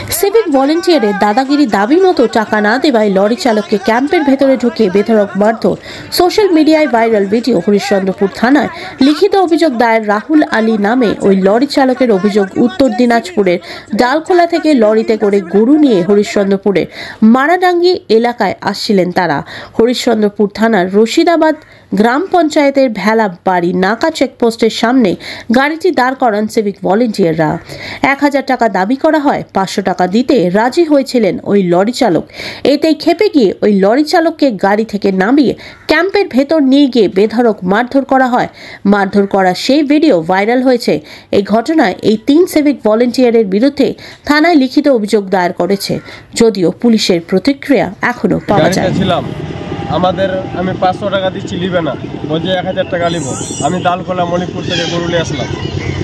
Civic ভলেন্টিয়ারের দাদাগিরি দাবি মতো টাকা না দেওয়ায় লরি চালককে ক্যাম্পের ভেতরে ঢুকে বেধড়ক মারধর। সোশ্যাল মিডিয়ায় ভাইরাল ভিডিও। হরিশ্চন্দ্রপুর থানায় লিখিত অভিযোগ দায়ের রাহুল আলী নামে ওই লরি চালকের অভিযোগ, উত্তর দিনাজপুরের ডালখোলা থেকে লরিতে করে গরু নিয়ে হরিশ্চন্দ্রপুরের মারাডাঙ্গি এলাকায় আসছিলেন তারা। হরিশ্চন্দ্রপুর থানার রশিদাবাদ গ্রাম পঞ্চায়েতের ভেলা বাড়ি নাকা চেকপোস্টের সামনে গাড়িটি দাঁড় করান সিভিক ভলেন্টিয়াররা। 1000 টাকা দাবি করা হয়, 500 টাকা দিতে রাজি হয়েছিলেন ওই লরি চালক। এতেই ক্ষেপে গিয়ে ওই লরি চালককে গাড়ি থেকে নামিয়ে ক্যাম্পের ভেতর নিয়ে গিয়ে বেধড়ক মারধর করা হয়। মারধর করা সেই ভিডিও ভাইরাল হয়েছে। এই ঘটনায় এই 3 সিভিক ভলেন্টিয়ারের বিরুদ্ধে থানায় লিখিত অভিযোগ দায়ের করেছে, যদিও পুলিশের প্রতিক্রিয়া এখনো পাওয়া যায়। আমি 500 টাকা দিচ্ছি, লিবে না, বলছে 1000 টাকা লিব। আমি ডালখোলা মণিপুর থেকে গরু নিয়ে আসলাম,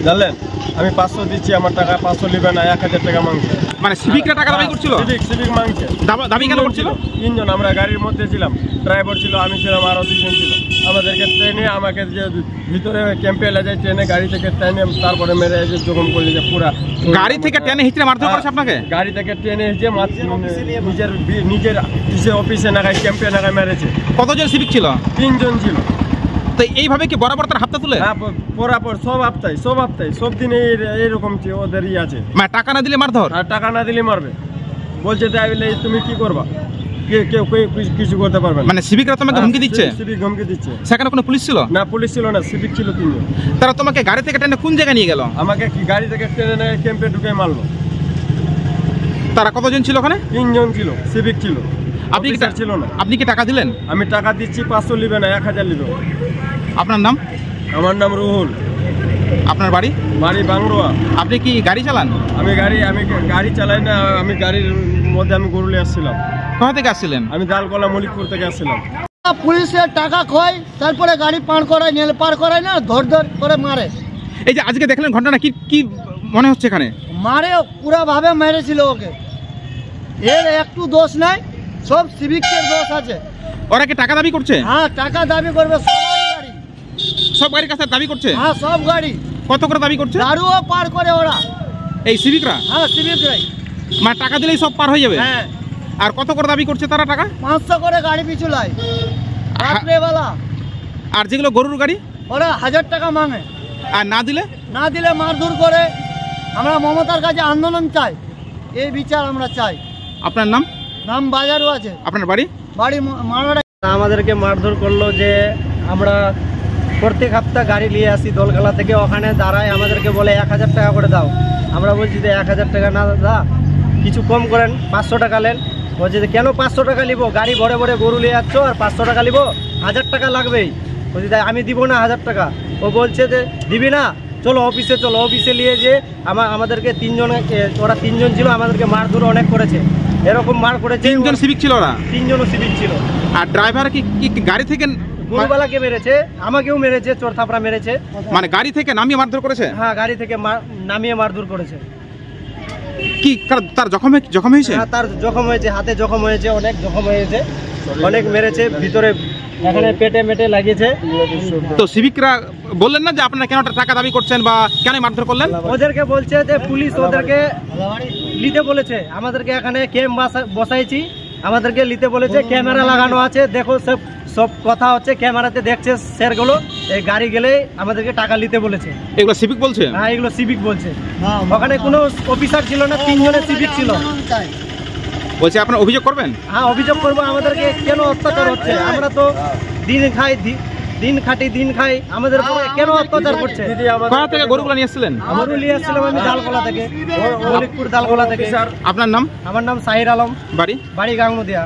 জানলেন। আমি 500 দিচ্ছি, আমার টাকা 500 লিবে না, 1000 টাকা মাংছে। মানে সিভিকরা টাকা দাবি করছিল? সিভিক মাংছে। দাবি কেন করছিল? 3 জন, আমরা গাড়ির মধ্যে ছিলাম, ড্রাইভার ছিল, আমি ছিলাম, আরো 2 জন ছিল। আমাদেরকে ট্রেনে, আমাকে যে ভিতরে ক্যাম্পে এলে যায়, ট্রেনে গাড়ি থেকে ট্রেনে তারপরে মেরে যে জখম করলে যে পুরা গাড়ি থেকে ট্রেনে হিচড়ে মারধর করেছে আপনাকে? গাড়ি থেকে ট্রেনে যে নিজের অফিসে নাগায় ক্যাম্পে নাগায় মেরেছে। কতজন সিভিক ছিল? 3 জন ছিল। তো এইভাবে কি বরাবর তার হাতটা তুলে? হ্যাঁ, বরাবর সব হপ্তায় সব দিনে এইরকম ওদের আছে। মানে টাকা না দিলে মারধর? আর টাকা না দিলে মারবে, বলছে তুমি কি করবা, কেউ কিছু করতে পারবে না। মানে সিভিকরা তোমাকে হুমকি দিচ্ছে? সিভিক হুমকি দিচ্ছে। সেখানে কোনো পুলিশ ছিল না? পুলিশ ছিল না, সিভিক ছিল 3 জন। তারা তোমাকে গাড়ি থেকে টেনে কোন জায়গায় নিয়ে গেল? আমাকে গাড়ি থেকে টেনে ক্যাম্পে ঢুকে মারলো। তারা কতজন ছিল ওখানে? 3 জন ছিল, সিভিক ছিল। আপনি কি ছিল না? আপনি কি টাকা দিলেন? আমি টাকা দিচ্ছি, 500 লিবে না, 1000 লিবে। আপনার নাম? আমার নাম রুহুল। আপনার বাড়ি? বাড়ি বাংরোয়া। আপনি কি গাড়ি চালান? আমি গাড়ি চালাই না, আমি গাড়ির মধ্যে আমি গরু নিয়ে আসছিলাম। কোথা থেকে আসছিলেন? আমি ডালখোলা মলিকপুর থেকে আসছিলাম। পুলিশের টাকা খোয়, তারপরে গাড়ি পার করায় না, ধর করে মারে। এই যে আজকে দেখলেন ঘটনা, কি মনে হচ্ছে? এখানে মারে পুরা ভাবে মেরেছিল ওকে। এর একটু দোষ নাই, সব সিভিকের দোষ আছে। ওরা কি টাকা দাবি করছে? হ্যাঁ, টাকা দাবি করবে। সব গাড়ির কাছে দাবি করছে? হ্যাঁ, সব গাড়ি। কত করে দাবি করছে? দারুও পার করে ওরা, এই সিভিকরা? হ্যাঁ, সিভিকরাই। মানে টাকা দিলেই সব পার হয়ে যাবে? হ্যাঁ। আর কত করে দাবি করছে তারা টাকা? 500 করে গাড়ি পিছু লাই রাত্রেবেলা। আর যেগুলো গরুর গাড়ি, ওরা 1000 টাকা মাঙে। আর না দিলে মারধর করে। আমরা মমতার কাছে আন্দোলন চাই, এই বিচার আমরা চাই। আপনার নাম? নাম বাজারও আছে। আপনার বাড়ি? বাড়ি মারাডা। আমাদেরকে মারধর করলো যে আমরা প্রত্যেক সপ্তাহ গাড়ি নিয়ে আসি দোলখালা থেকে, ওখানে দাঁড়ায় আমাদেরকে বলে 1000 টাকা করে দাও। আমরা বলছি যে 1000 টাকা না দাদা, কিছু কম করেন, 500 টাকা নেন। বলছে যে কেন 500 টাকা নিবো, গাড়ি ভরে ভরে গরু নিয়ে যাচ্ছ আর 500 টাকা নিবো, 1000 টাকা লাগবেই। বলছি তাই আমি দিব না 1000 টাকা। ও বলছে যে দিবি না, চলো অফিসে চলো। অফিসে নিয়ে যে আমাদেরকে 3 জন, ওরা 3 জন ছিল, আমাদেরকে মারধর অনেক করেছে। এরকম মার করেছে। 3 জন সিভিক ছিল? ওরা 3 জনও সিভিক ছিল। আর ড্রাইভার কি গাড়ি থেকে? গরুবালাকে মেরেছে, আমাকেও মেরেছে, চোর থাপড়া মেরেছে। মানে গাড়ি থেকে নামিয়ে মারধর করেছে? হ্যাঁ, গাড়ি থেকে নামিয়ে মারধর করেছে। কি তার জখম হয়েছে? হ্যাঁ, তার জখম হয়েছে, হাতে জখম হয়েছে, অনেক জখম হয়েছে, অনেক মেরেছে, ভিতরে এখানে পেটে মেটে লাগিয়েছে। তো সিভিকরা বললেন না যে আপনারা কেন টাকা দাবি করছেন বা কেন মারধর করলেন? ওদেরকে বলছে যে পুলিশ ওদেরকে নিতে বলেছে, আমাদেরকে এখানে ক্যাম্প বসাইছি, আমাদেরকে নিতে বলেছে, ক্যামেরা লাগানো আছে, দেখো সব কথা হচ্ছে, ক্যামেরাতে দেখছে স্যারগুলো। এই গাড়ি গেলে আমাদেরকে টাকা নিতে বলেছে। এগুলো সিভিক বলছে? হ্যাঁ, এগুলো সিভিক বলছে। ওখানে কোনো অফিসার ছিল না, 3 জনের সিভিক ছিল। বলছে আপনারা অভিযোগ করবেন? হ্যাঁ, অভিযোগ করবো। আমাদেরকে কেন অত্যাচার হচ্ছে? আমরা তো দিন খাই, আমাদের কেন অত্যাচার করছে? কোথা থেকে গরুগুলো নিয়ে এসেছিলেন? গরু নিয়ে এসেছিলাম আমি ডালখোলা থেকে, মলিকপুর ডালখোলা থেকে। আপনার নাম? আমার নাম সাহির আলম। বাড়ি? বাড়ি গাংনদিয়া।